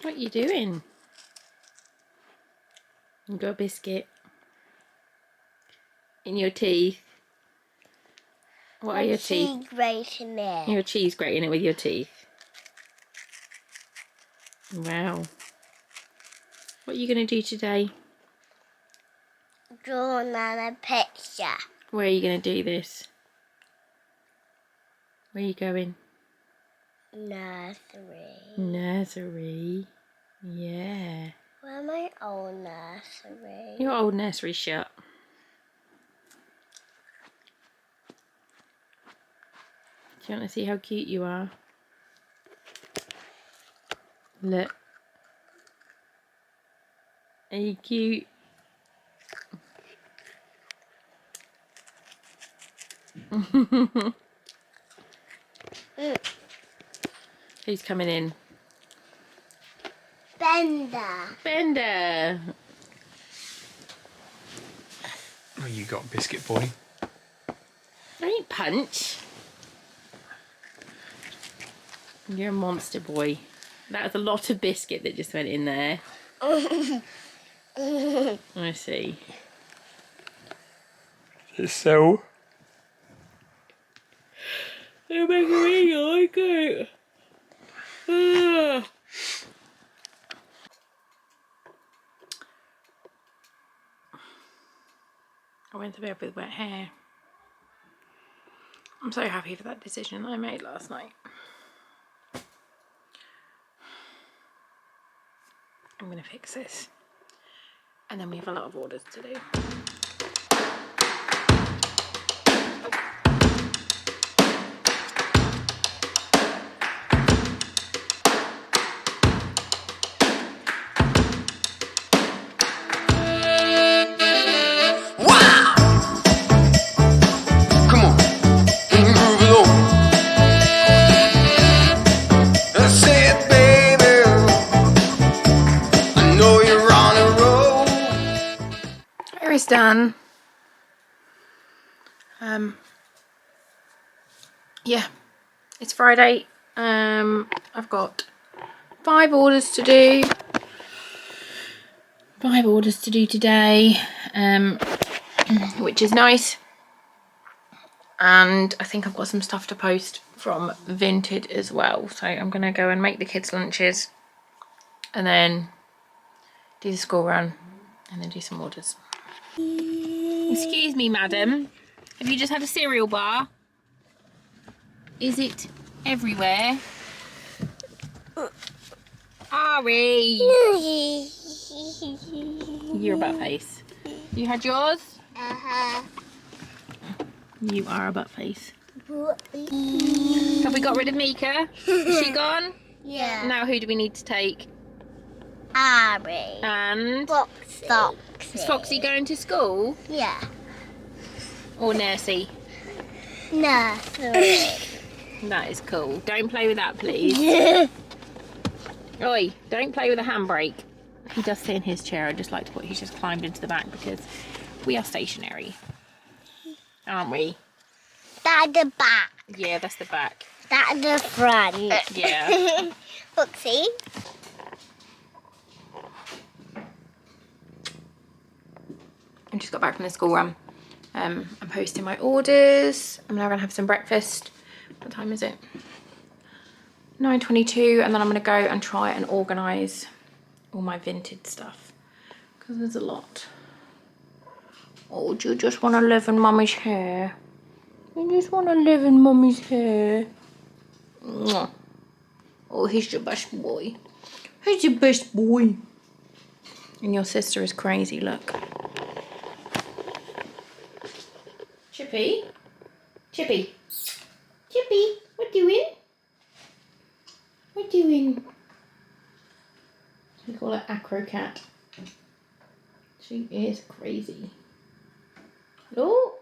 What are you doing? You got a biscuit in your teeth. What are your teeth? Cheese grating it. Your cheese grating it with your teeth. Wow. What are you going to do today? Draw on a picture. Where are you going to do this? Where are you going? Nursery. Nursery. Yeah. Where my old nursery? Your old nursery shut. Do you want to see how cute you are? Look. Are you cute? Who's coming in? Bender. Bender. Oh, you got biscuit boy. Don't punch. You're a monster boy. That was a lot of biscuit that just went in there. I see. So? You're making me like it. I went to bed with wet hair. I'm so happy for that decision I made last night. I'm going to fix this. And then we have a lot of orders to do. Hair is done. Yeah, it's Friday. I've got 5 orders to do. 5 orders to do today, which is nice. And I think I've got some stuff to post from Vinted as well. So I'm going to go and make the kids' lunches and then do the school run and then do some orders. Excuse me, madam. Have you just had a cereal bar? Is it everywhere? Ari! You're a butt face. You had yours? Uh-huh. You are a butt face. Have we got rid of Mika? Is she gone? Yeah. Now who do we need to take? Ari. And? Foxy. Is Foxy going to school? Yeah. Or nursey? Nursery. That is cool. Don't play with that, please. Oi, don't play with a handbrake. He does sit in his chair. I just like to put he's just climbed into the back because we are stationary. Aren't we? That's the back. Yeah, that's the back. That's the front. Yeah. Foxy. I just got back from the school run. I'm posting my orders. I'm now gonna have some breakfast. What time is it? 9:22, and then I'm gonna go and try and organise all my Vinted stuff because there's a lot. Oh, do you just want to live in mummy's hair? You just want to live in mummy's hair? Mwah. Oh, he's your best boy. He's your best boy. And your sister is crazy, look. Chippy? Chippy? Chippy, what doing? What doing? We call her Acro Cat. She is crazy. Oh,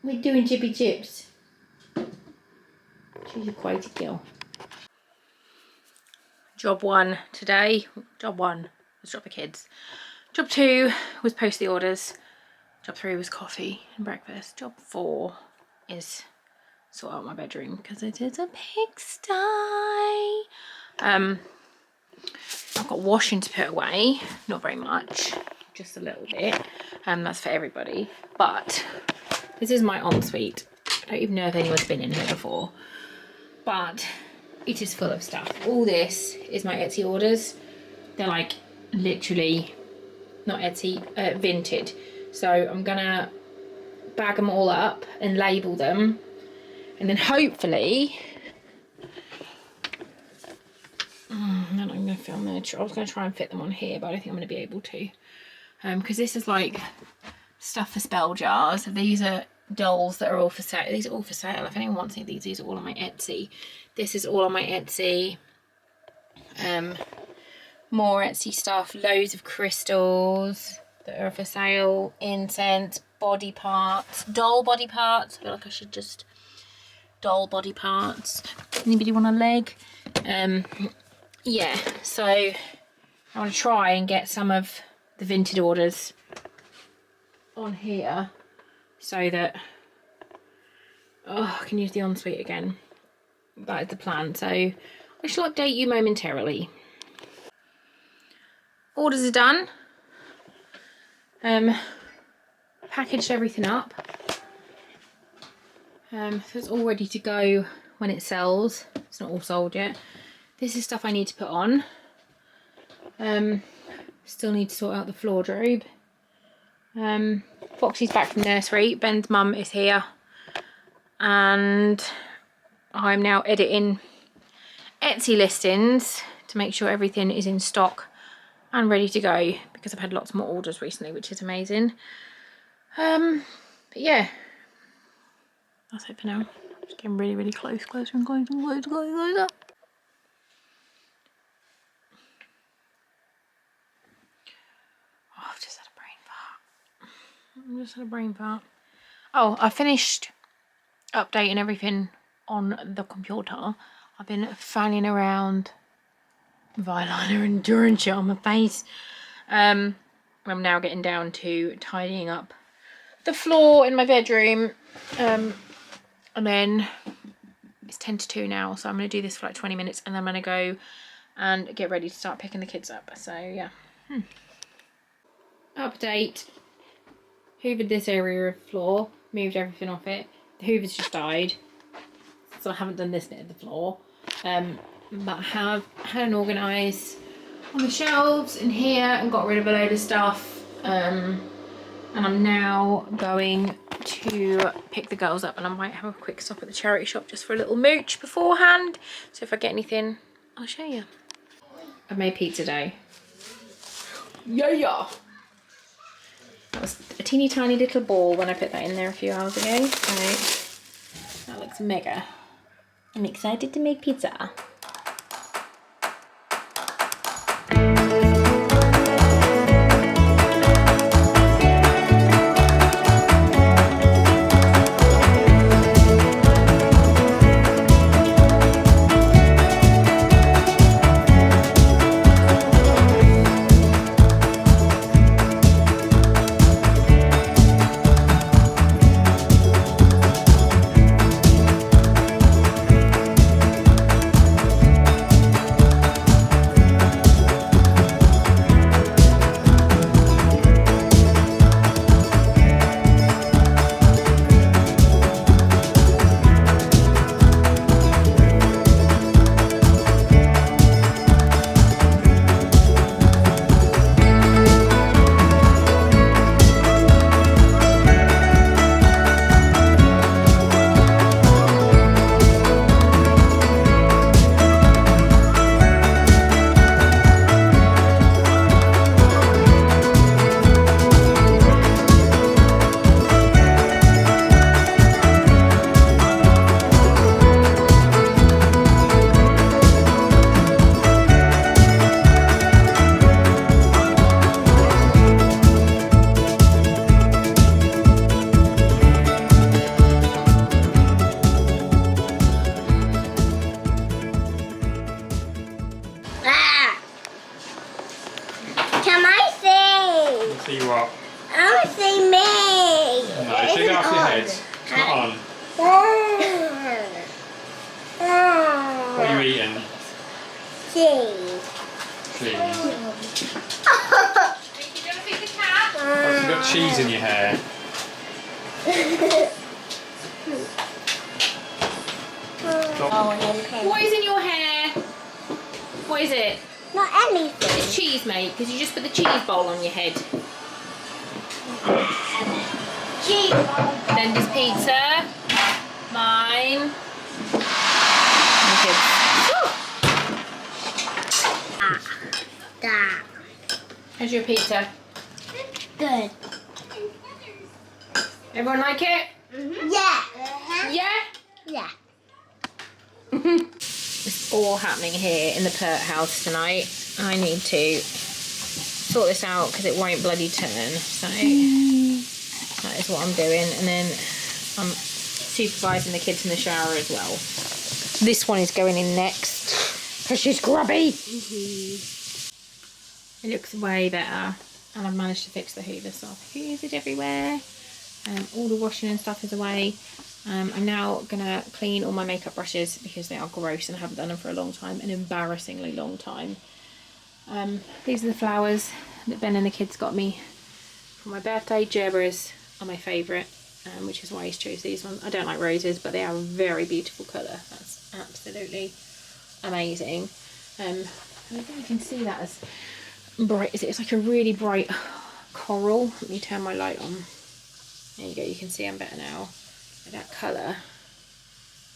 we're doing Chippy Chips. She's a crazy girl. Job 1 today. Job 1 was drop the kids. Job 2 was post the orders. Job 3 was coffee and breakfast. Job 4 is sort out my bedroom because it is a pigsty. I've got washing to put away, not very much, just a little bit. That's for everybody. But this is my ensuite. I don't even know if anyone's been in here before, but it is full of stuff. All this is my Etsy orders. They're like literally not Etsy, Vinted. So I'm gonna bag them all up and label them, and then hopefully then I'm going to film it. I was going to try and fit them on here, but I don't think I'm going to be able to, because this is like stuff for spell jars. These are dolls that are all for sale. These are all for sale. If anyone wants any of these are all on my Etsy. This is all on my Etsy. More Etsy stuff, loads of crystals that are for sale, incense, body parts, doll body parts. I feel like I should just doll body parts. Anybody want a leg? Yeah, so I want to try and get some of the Vinted orders on here so that I can use the ensuite again. That is the plan. So I shall update you momentarily. Orders are done. Packaged everything up. So it's all ready to go when it sells. It's not all sold yet. This is stuff I need to put on. Still need to sort out the floor drobe. Foxy's back from nursery. Ben's mum is here. And I'm now editing Etsy listings to make sure everything is in stock and ready to go, because I've had lots more orders recently, which is amazing. But yeah, that's it for now. Just getting really, really close, closer and closer and closer, closer. Oh, I've just had a brain fart. Oh, I finished updating everything on the computer. I've been fanning around with eyeliner and drawing shit on my face. I'm now getting down to tidying up the floor in my bedroom. And then it's 10 to 2 now, so I'm going to do this for like 20 minutes and then I'm going to go and get ready to start picking the kids up. So yeah. Update. Hoovered this area of floor, moved everything off it. The hoover's just died, so I haven't done this bit of the floor. But I have had an organise on the shelves in here and got rid of a load of stuff. And I'm now going to pick the girls up, and I might have a quick stop at the charity shop just for a little mooch beforehand. So if I get anything, I'll show you. I've made pizza dough. Yeah. That was a teeny tiny little ball when I put that in there a few hours ago. So that looks mega. I'm excited to make pizza. See what? I want to see me. No, take it off your head. It's not on. What are you eating? Cheese. cheese in your hair. What is in your hair? What is it? Not anything. It's cheese, mate, because you just put the cheese bowl on your head. Cheese. Linda's pizza. Mine. Okay. That. How's your pizza? Good. Everyone like it? Yeah. Yeah? Yeah. It's all happening here in the Pert house tonight. I need to sort this out because it won't bloody turn. So that is what I'm doing. And then I'm supervising the kids in the shower as well. This one is going in next because she's grubby. It looks way better. And I've managed to fix the hoover, so I've hoovered everywhere. All the washing and stuff is away. I'm now gonna clean all my makeup brushes because they are gross and I haven't done them for a long time, an embarrassingly long time. These are the flowers that Ben and the kids got me for my birthday. Gerbers are my favourite, which is why he's chose these ones. I don't like roses, but they are a very beautiful colour. That's absolutely amazing. I don't think you can see that as bright as it is. Like a really bright coral. Let me turn my light on. There you go, you can see I'm better now. That colour,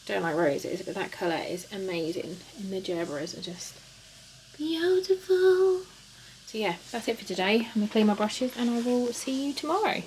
don't like roses, but that colour is amazing, and the gerberas are just beautiful. So yeah, that's it for today. I'm going to clean my brushes and I will see you tomorrow.